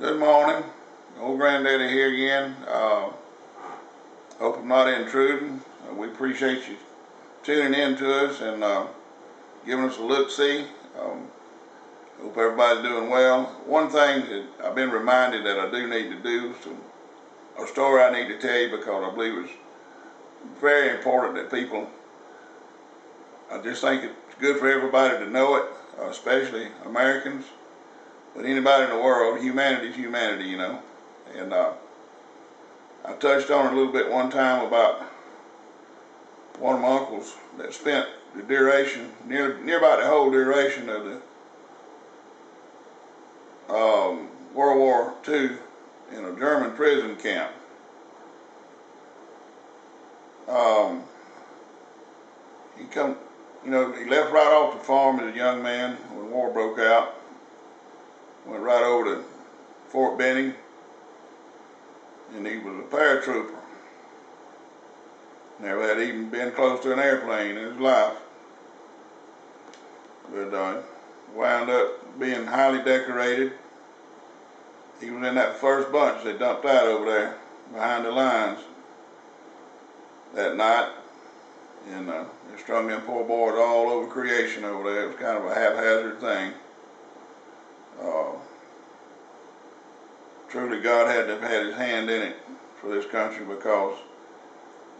Good morning. Old Granddaddy here again. Hope I'm not intruding. We appreciate you tuning in to us and giving us a look-see. Hope everybody's doing well. One thing that I've been reminded that I do need to do, a story I need to tell you because I believe it's very important that people, I just think it's good for everybody to know it, especially Americans. But anybody in the world, humanity's humanity, you know. And I touched on it a little bit one time about one of my uncles that spent the duration, near about the whole duration of the World War II in a German prison camp. He left right off the farm as a young man when the war broke out. Went right over to Fort Benning, and he was a paratrooper. Never had even been close to an airplane in his life. But wound up being highly decorated. He was in that first bunch they dumped out over there behind the lines that night. And they strung them poor boys all over creation over there. It was kind of a haphazard thing. Truly, God had to have had his hand in it for this country because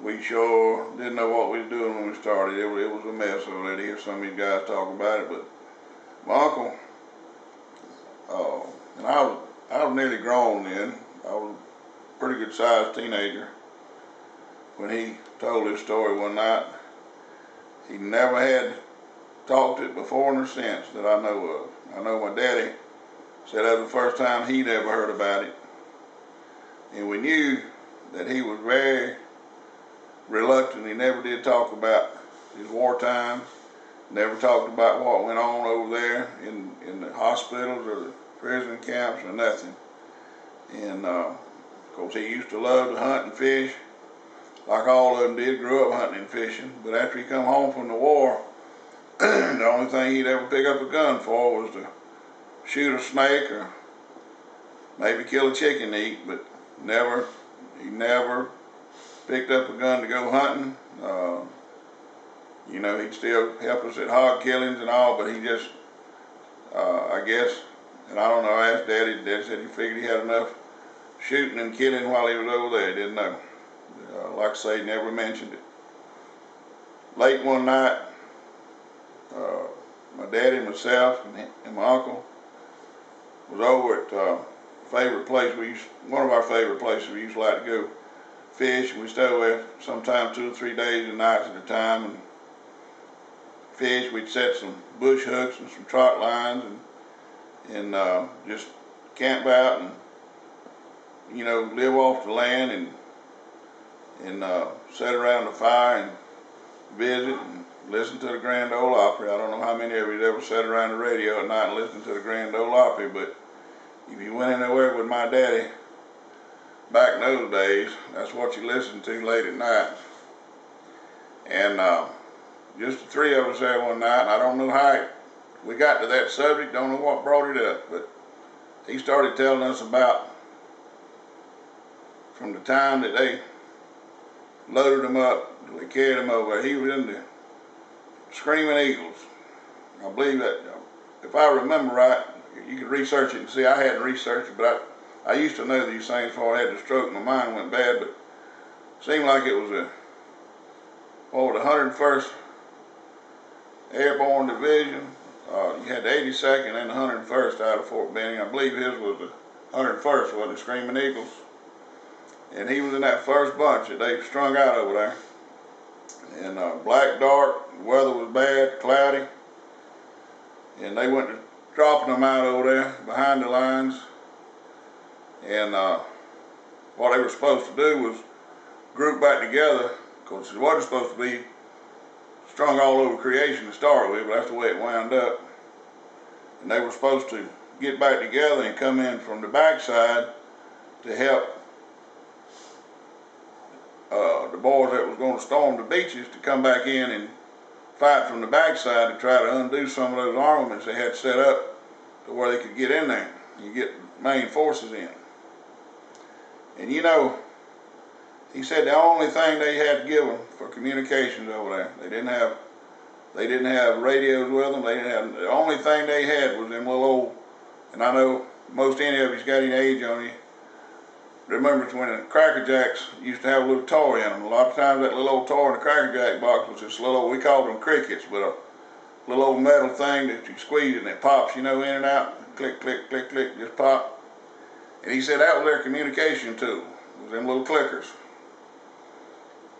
we sure didn't know what we were doing when we started. It was a mess over there to hear some of these guys talk about it. But my uncle, and I was nearly grown then. I was a pretty good sized teenager when he told this story one night. He never had talked it before nor since that I know of. I know my daddy said that was the first time he'd ever heard about it. And we knew that he was very reluctant. He never did talk about his wartime, never talked about what went on over there in the hospitals or the prison camps or nothing. And of course he used to love to hunt and fish, like all of them did, grew up hunting and fishing. But after he come home from the war, the only thing he'd ever pick up a gun for was to shoot a snake or maybe kill a chicken to eat, but he never picked up a gun to go hunting. He'd still help us at hog killings and all, but he just, I guess, and I don't know, I asked Daddy, Dad said he figured he had enough shooting and killing while he was over there. He didn't know. Like I say, he never mentioned it. Late one night, my daddy, myself, and my uncle was over at one of our favorite places we used to like to go fish. We stayed there sometimes 2 or 3 days and nights at a time and fish. We'd set some bush hooks and some trot lines and just camp out and live off the land and sit around the fire and visit and listen to the Grand Ole Opry. I don't know how many of you ever sat around the radio at night and listened to the Grand Ole Opry, but if you went anywhere with my daddy back in those days, that's what you listened to late at night. And just the three of us there one night, and I don't know how we got to that subject, don't know what brought it up, but he started telling us about from the time that they loaded him up, till they carried him over. He was in the Screaming Eagles. I believe that, if I remember right, you could research it and see. I hadn't researched it, but I used to know these things before I had the stroke. My mind went bad, but it seemed like it was the 101st Airborne Division. You had the 82nd and the 101st out of Fort Benning. I believe his was the 101st, wasn't it, Screaming Eagles? And he was in that first bunch that they strung out over there. And black dark, the weather was bad, cloudy, and they went to dropping them out over there behind the lines. And what they were supposed to do was group back together, because it wasn't supposed to be strung all over creation to start with, but that's the way it wound up. And they were supposed to get back together and come in from the backside to help the boys that was going to storm the beaches to come back in and fight from the backside to try to undo some of those armaments they had set up to where they could get in there. you get main forces in. And you know, he said the only thing they had given for communications over there, they didn't have radios with them. The only thing they had was them little old, and I know most any of you's got any age on you, remembers when the Cracker Jacks used to have a little toy in them. A lot of times that little old toy in the Cracker Jack box was this little old, we called them crickets, but a little old metal thing that you squeeze and it pops, you know, in and out. Click, click, click, click, just pop. And he said that was their communication tool, was them little clickers.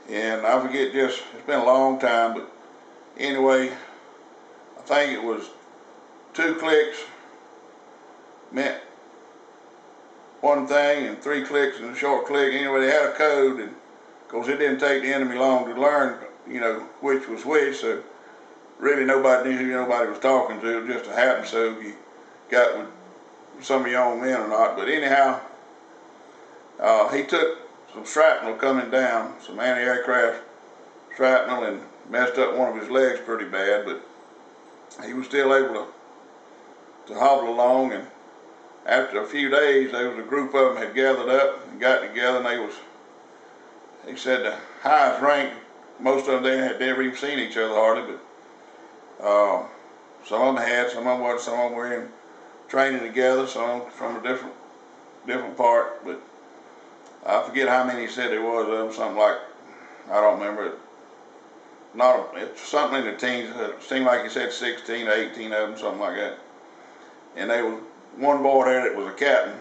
And I forget just, it's been a long time, but anyway, I think it was 2 clicks meant one thing and 3 clicks and a short click. Anyway, they had a code, and of course it didn't take the enemy long to learn, you know, which was which, so really nobody knew who nobody was talking to. It just happened so if you got with some of your own men or not. But anyhow, he took some shrapnel coming down, some anti-aircraft shrapnel, and messed up one of his legs pretty bad, but he was still able to hobble along. And after a few days, there was a group of them had gathered up and got together, and he said the highest rank, most of them they had never even seen each other hardly, but some of them had, some of them wasn't, some of them were in training together, some from a different part, but I forget how many he said there was of them, something like, I don't remember it. It's something in the teens. It seemed like he said 16 or 18 of them, something like that. And there was one boy there that was a captain.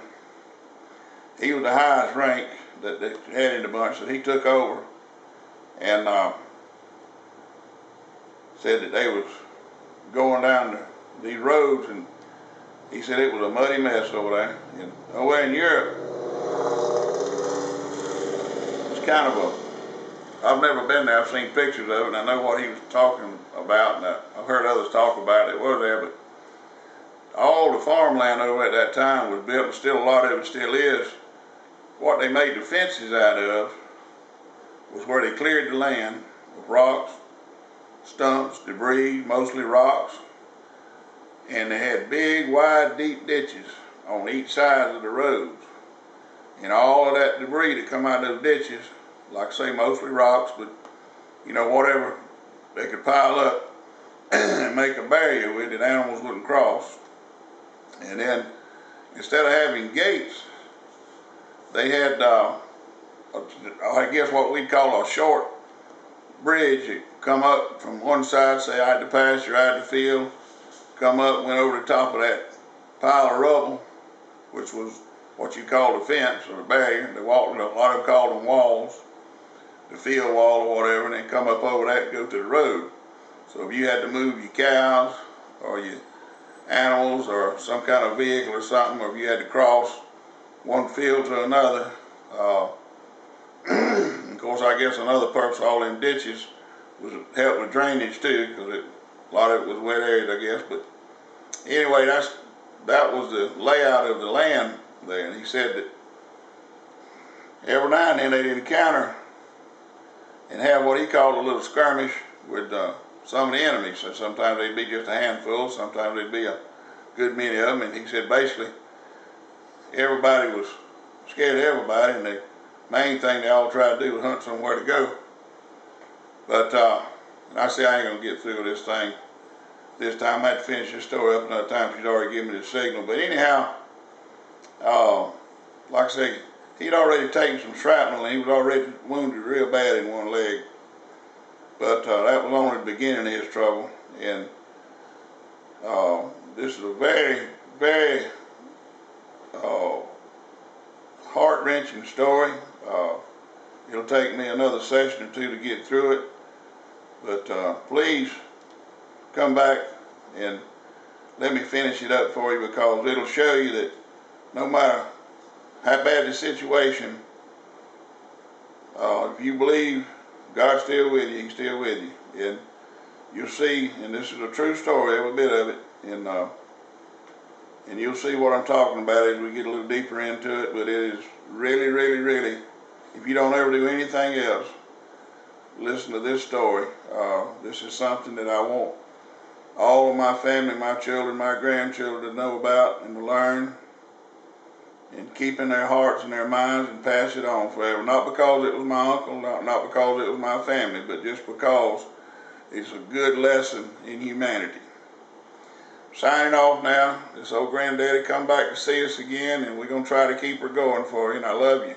He was the highest rank that they had in the bunch, so he took over and said that they was going down these roads, and he said it was a muddy mess over there. And over in Europe, it's kind of I've never been there. I've seen pictures of it, and I know what he was talking about, and I've heard others talk about it. It was there, but all the farmland over at that time was built, and still a lot of it still is. What they made the fences out of was where they cleared the land with rocks, stumps, debris, mostly rocks, and they had big, wide, deep ditches on each side of the roads. And all of that debris that come out of those ditches, like I say, mostly rocks, but you know, whatever they could pile up and make a barrier with that animals wouldn't cross. And then instead of having gates, they had, I guess what we'd call a short bridge that come up from one side, say I had the pasture, I had the field, come up, went over the top of that pile of rubble, which was what you call a fence or a barrier. A lot of them called them walls, the field wall or whatever, and then come up over that and go to the road. So if you had to move your cows or your animals or some kind of vehicle or something, or if you had to cross one field to another, of course I guess another purpose of all them ditches was to help with drainage too, because a lot of it was wet areas, I guess. But anyway, that was the layout of the land there. And he said that every now and then they'd encounter and have what he called a little skirmish with some of the enemies. So sometimes they'd be just a handful, sometimes they'd be a good many of them. And he said basically everybody was scared of everybody, and the main thing they all tried to do was hunt somewhere to go. But I say I ain't gonna get through this thing this time. I had to finish this story up another time. She's already given me the signal. But anyhow, like I say, he'd already taken some shrapnel, and he was already wounded real bad in one leg. But that was only the beginning of his trouble. And this is a very, very heart-wrenching story. It'll take me another session or two to get through it. But please come back and let me finish it up for you, because it'll show you that no matter how bad the situation, if you believe God's still with you, He's still with you. And you'll see, and this is a true story, every bit of it, and you'll see what I'm talking about as we get a little deeper into it. But it is really, really, really, if you don't ever do anything else, listen to this story. This is something that I want all of my family, my children, my grandchildren to know about and to learn. keep in their hearts and their minds and pass it on forever. Not because it was my uncle, not because it was my family, but just because it's a good lesson in humanity. Signing off now. This old Granddaddy come back to see us again, and we're going to try to keep her going for you, and I love you.